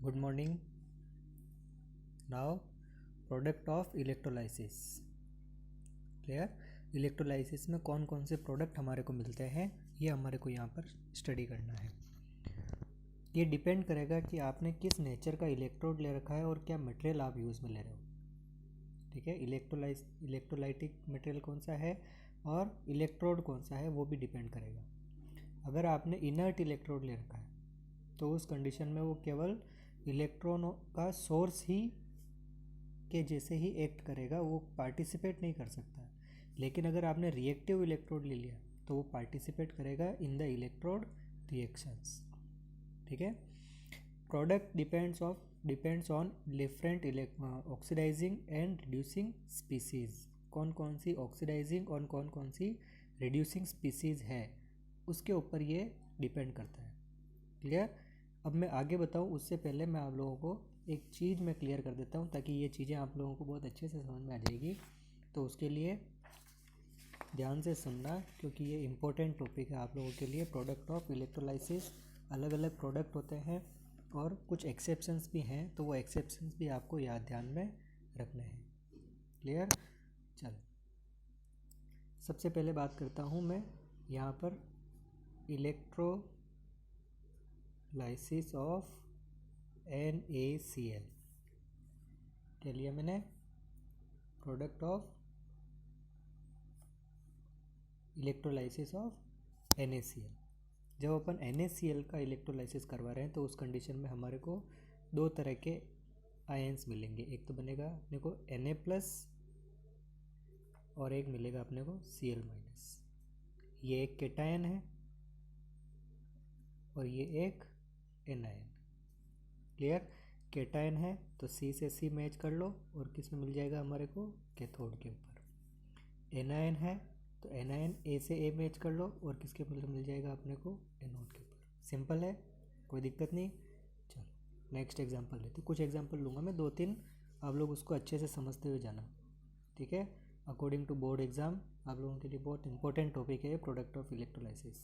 Good morning. Now, product of electrolysis. Clear? Electrolysis में कौन कौन से प्रोडक्ट हमारे को मिलते हैं ये हमारे को यहाँ पर स्टडी करना है। ये डिपेंड करेगा कि आपने किस नेचर का इलेक्ट्रोड ले रखा है और क्या मटेरियल आप यूज़ में ले रहे हो। ठीक है, इलेक्ट्रोलाइटिक मटेरियल कौन सा है और इलेक्ट्रोड कौन सा है वो भी डिपेंड करेगा। अगर आपने इनर्ट इलेक्ट्रोड ले रखा है तो उस कंडीशन में वो केवल इलेक्ट्रॉनों का सोर्स ही के जैसे ही एक्ट करेगा, वो पार्टिसिपेट नहीं कर सकता। लेकिन अगर आपने रिएक्टिव इलेक्ट्रोड ले लिया तो वो पार्टिसिपेट करेगा इन द इलेक्ट्रोड रिएक्शंस। ठीक है, product depends on different oxidising and reducing species. कौन कौन सी ऑक्सीडाइजिंग और कौन कौन सी रिड्यूसिंग स्पीसीज है उसके ऊपर ये डिपेंड करता है। क्लियर? अब मैं आगे बताऊँ उससे पहले मैं आप लोगों को एक चीज़ मैं क्लियर कर देता हूँ ताकि ये चीज़ें आप लोगों को बहुत अच्छे से समझ में आ जाएगी। तो उसके लिए ध्यान से सुनना क्योंकि ये इम्पोर्टेंट टॉपिक है आप लोगों के लिए। प्रोडक्ट ऑफ इलेक्ट्रोलाइसिस, अलग अलग प्रोडक्ट होते हैं और कुछ एक्सेप्शंस भी हैं, तो वो एक्सेप्शंस भी आपको याद ध्यान में रखने हैं। क्लियर? चल, सबसे पहले बात करता हूँ मैं यहाँ पर इलेक्ट्रोलाइसिस ऑफ NaCl। क्या लिया मैंने? Product of electrolysis of NaCl। जब अपन NaCl का इलेक्ट्रोलाइसिस करवा रहे हैं तो उस कंडीशन में हमारे को दो तरह के आयंस मिलेंगे। एक तो बनेगा अपने को Na+ और एक मिलेगा अपने को Cl-। ये एक केटायन है और ये एक एनायन। क्लियर? केटायन है तो C से C मैच कर लो और किस में मिल जाएगा हमारे को? कैथोड के ऊपर। एनायन है तो एनायन A से A मैच कर लो और किसके ऊपर मिल जाएगा अपने को? एनोड के ऊपर। सिंपल है, कोई दिक्कत नहीं। चलो नेक्स्ट एग्जांपल लेते। कुछ एग्जांपल लूँगा मैं, 2-3, आप लोग उसको अच्छे से समझते हुए जाना। ठीक है, अकॉर्डिंग टू बोर्ड एग्ज़ाम आप लोगों के लिए बहुत इंपॉर्टेंट टॉपिक है प्रोडक्ट ऑफ इलेक्ट्रोलाइसिस।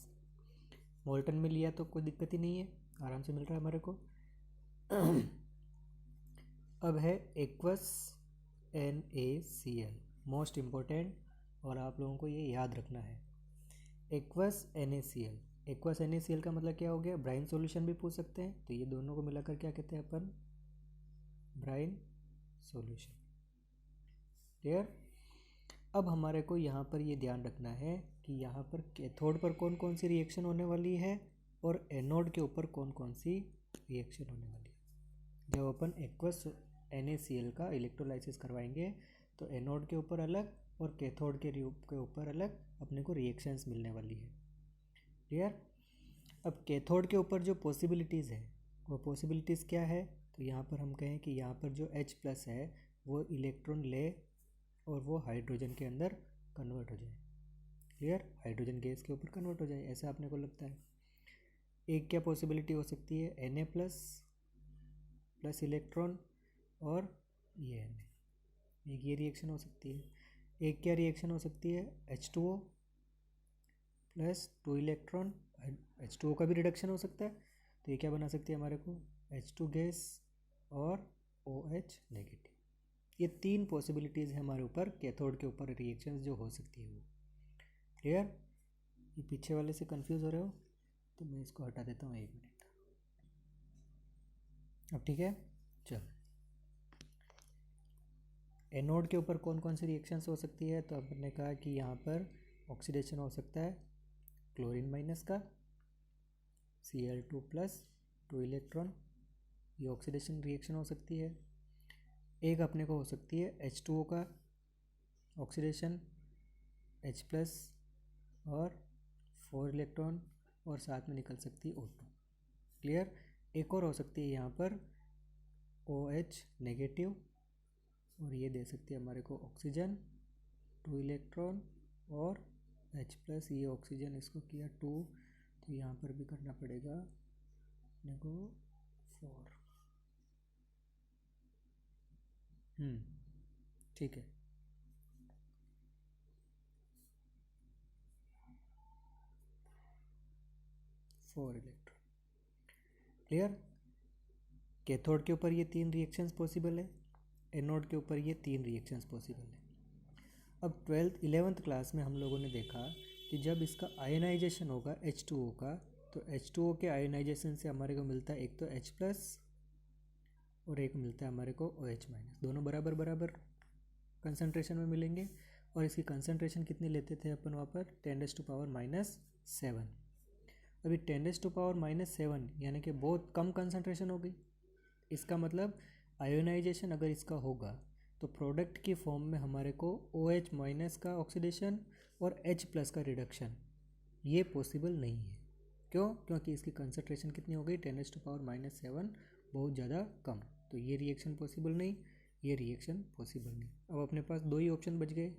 मोल्टन में लिया तो कोई दिक्कत ही नहीं है, आराम से मिल रहा है हमारे को। अब है एक्वस NaCl, मोस्ट इम्पोर्टेंट, और आप लोगों को ये याद रखना है। एक्वस NaCl, एक्वस NaCl का मतलब क्या हो गया? ब्राइन सॉल्यूशन भी पूछ सकते हैं, तो ये दोनों को मिलाकर क्या कहते हैं अपन? Brine solution. क्लियर? अब हमारे को यहाँ पर ये ध्यान रखना है कि यहाँ पर कैथोड पर कौन कौन सी रिएक्शन होने वाली है और एनोड के ऊपर कौन कौन सी रिएक्शन होने वाली है। जब अपन एक्वस NaCl का इलेक्ट्रोलाइसिस करवाएंगे तो एनोड के ऊपर अलग और कैथोड के ऊपर अलग अपने को रिएक्शंस मिलने वाली है। क्लियर? अब कैथोड के ऊपर जो पॉसिबिलिटीज़ है वो पॉसिबिलिटीज़ क्या है? तो यहाँ पर हम कहें कि यहाँ पर जो H+ है वो इलेक्ट्रॉन ले और वो हाइड्रोजन के अंदर कन्वर्ट हो जाए। क्लियर? हाइड्रोजन गैस के ऊपर कन्वर्ट हो जाए, ऐसा अपने को लगता है। एक क्या पॉसिबिलिटी हो सकती है? Na+ प्लस इलेक्ट्रॉन और ये Na, एक ये रिएक्शन हो सकती है। एक क्या रिएक्शन हो सकती है? H2O प्लस 2 इलेक्ट्रॉन, H2O का भी रिडक्शन हो सकता है, तो ये क्या बना सकती है हमारे को? H2 गैस और OH नेगेटिव। ये 3 पॉसिबिलिटीज़ है हमारे ऊपर कैथोड के ऊपर रिएक्शंस जो हो सकती है वो। क्लियर? ये पीछे वाले से कंफ्यूज हो रहे हो तो मैं इसको हटा देता हूँ 1 मिनट। अब ठीक है, चल। एनोड के ऊपर कौन कौन सी रिएक्शंस हो सकती है? तो आपने कहा कि यहाँ पर ऑक्सीडेशन हो सकता है क्लोरीन माइनस का, Cl2+ 2 इलेक्ट्रॉन, ये ऑक्सीडेशन रिएक्शन हो सकती है। एक अपने को हो सकती है H2O का ऑक्सीडेशन, H+ और 4 इलेक्ट्रॉन और साथ में निकल सकती है O2। क्लियर? एक और हो सकती है यहाँ पर OH नेगेटिव और ये दे सकती है हमारे को ऑक्सीजन 2 इलेक्ट्रॉन और H+, ये ऑक्सीजन इसको किया 2, तो यहाँ पर भी करना पड़ेगा अपने को 4। ठीक है, फोर इलेक्ट्रॉन। क्लियर? कैथोड के ऊपर ये 3 रिएक्शंस पॉसिबल है, एनोड के ऊपर ये 3 रिएक्शंस पॉसिबल है। अब 11th क्लास में हम लोगों ने देखा कि जब इसका आयनाइजेशन होगा H2O का, तो H2O के आयनाइजेशन से हमारे को मिलता है एक तो H प्लस और एक मिलता है हमारे को OH माइनस। दोनों बराबर बराबर कंसंट्रेशन में मिलेंगे। और इसकी कंसंट्रेशन कितनी लेते थे अपन वहाँ पर 10⁻⁻⁷। अभी 10⁻⁻⁷ यानी कि बहुत कम कंसंट्रेशन हो गई। इसका मतलब आयोनाइजेशन अगर इसका होगा तो प्रोडक्ट की फॉर्म में हमारे को OH माइनस का ऑक्सीडेशन और H प्लस का रिडक्शन ये पॉसिबल नहीं है। क्यों? क्योंकि इसकी कंसंट्रेशन कितनी हो गई 10⁻⁷ बहुत ज़्यादा कम। तो ये रिएक्शन पॉसिबल नहीं, ये रिएक्शन पॉसिबल नहीं। अब अपने पास दो ही ऑप्शन बच गए,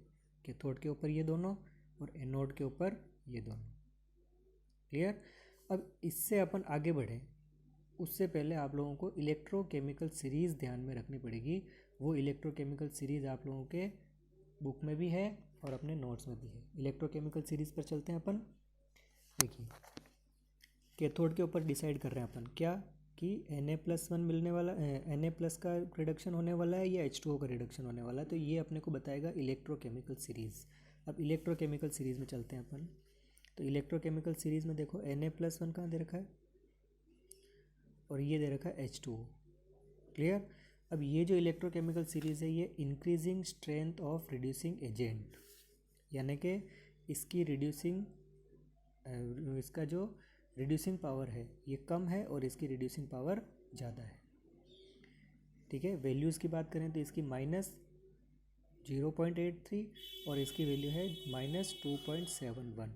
कैथोड के ऊपर ये दोनों और एनोड के ऊपर ये दोनों। क्लियर? अब इससे अपन आगे बढ़ें उससे पहले आप लोगों को इलेक्ट्रोकेमिकल सीरीज़ ध्यान में रखनी पड़ेगी। वो इलेक्ट्रोकेमिकल सीरीज़ आप लोगों के बुक में भी है और अपने नोट्स में भी है। इलेक्ट्रोकेमिकल सीरीज़ पर चलते हैं अपन। देखिए, कैथोड के ऊपर डिसाइड कर रहे हैं अपन क्या कि Na+1 मिलने वाला, Na+ का रिडक्शन होने वाला है या H2O का रिडक्शन होने वाला है। तो ये अपने को बताएगा इलेक्ट्रोकेमिकल सीरीज़। अब इलेक्ट्रोकेमिकल सीरीज़ में चलते हैं अपन। तो इलेक्ट्रोकेमिकल सीरीज़ में देखो Na+1 कहाँ दे रखा है और ये दे रखा है H2O। क्लियर? अब ये जो इलेक्ट्रोकेमिकल सीरीज़ है ये increasing strength of reducing agent, यानी कि इसकी इसका जो रिड्यूसिंग पावर है ये कम है और इसकी रिड्यूसिंग पावर ज़्यादा है। ठीक है, वैल्यूज़ की बात करें तो इसकी -0.83 और इसकी वैल्यू है -2.71।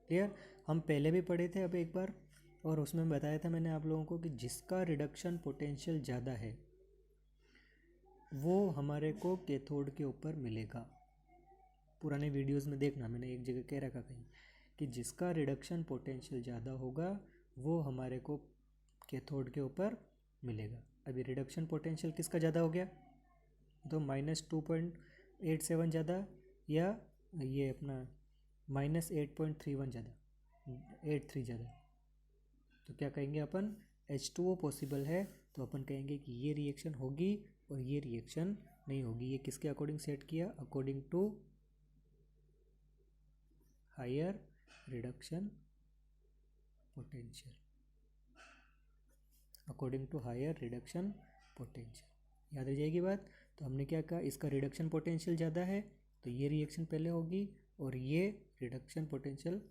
क्लियर? हम पहले भी पढ़े थे अब एक बार, और उसमें बताया था मैंने आप लोगों को कि जिसका रिडक्शन पोटेंशियल ज़्यादा है वो हमारे को कैथोड के ऊपर मिलेगा। पुराने वीडियोस में देखना, मैंने एक जगह कह रखा कहीं कि जिसका रिडक्शन पोटेंशियल ज़्यादा होगा वो हमारे को कैथोड के ऊपर मिलेगा। अभी रिडक्शन पोटेंशियल किसका ज़्यादा हो गया? तो -2.87 ज़्यादा या ये अपना -8.31 ज़्यादा, 83 ज़्यादा। तो क्या कहेंगे अपन? H2O पॉसिबल है तो अपन कहेंगे कि ये रिएक्शन होगी और ये रिएक्शन नहीं होगी। ये किसके अकॉर्डिंग सेट किया? According to higher reduction potential, according to higher reduction potential. याद रह जाएगी बात। तो हमने क्या कहा? इसका रिडक्शन पोटेंशियल ज़्यादा है तो ये रिएक्शन पहले होगी और ये रिडक्शन पोटेंशियल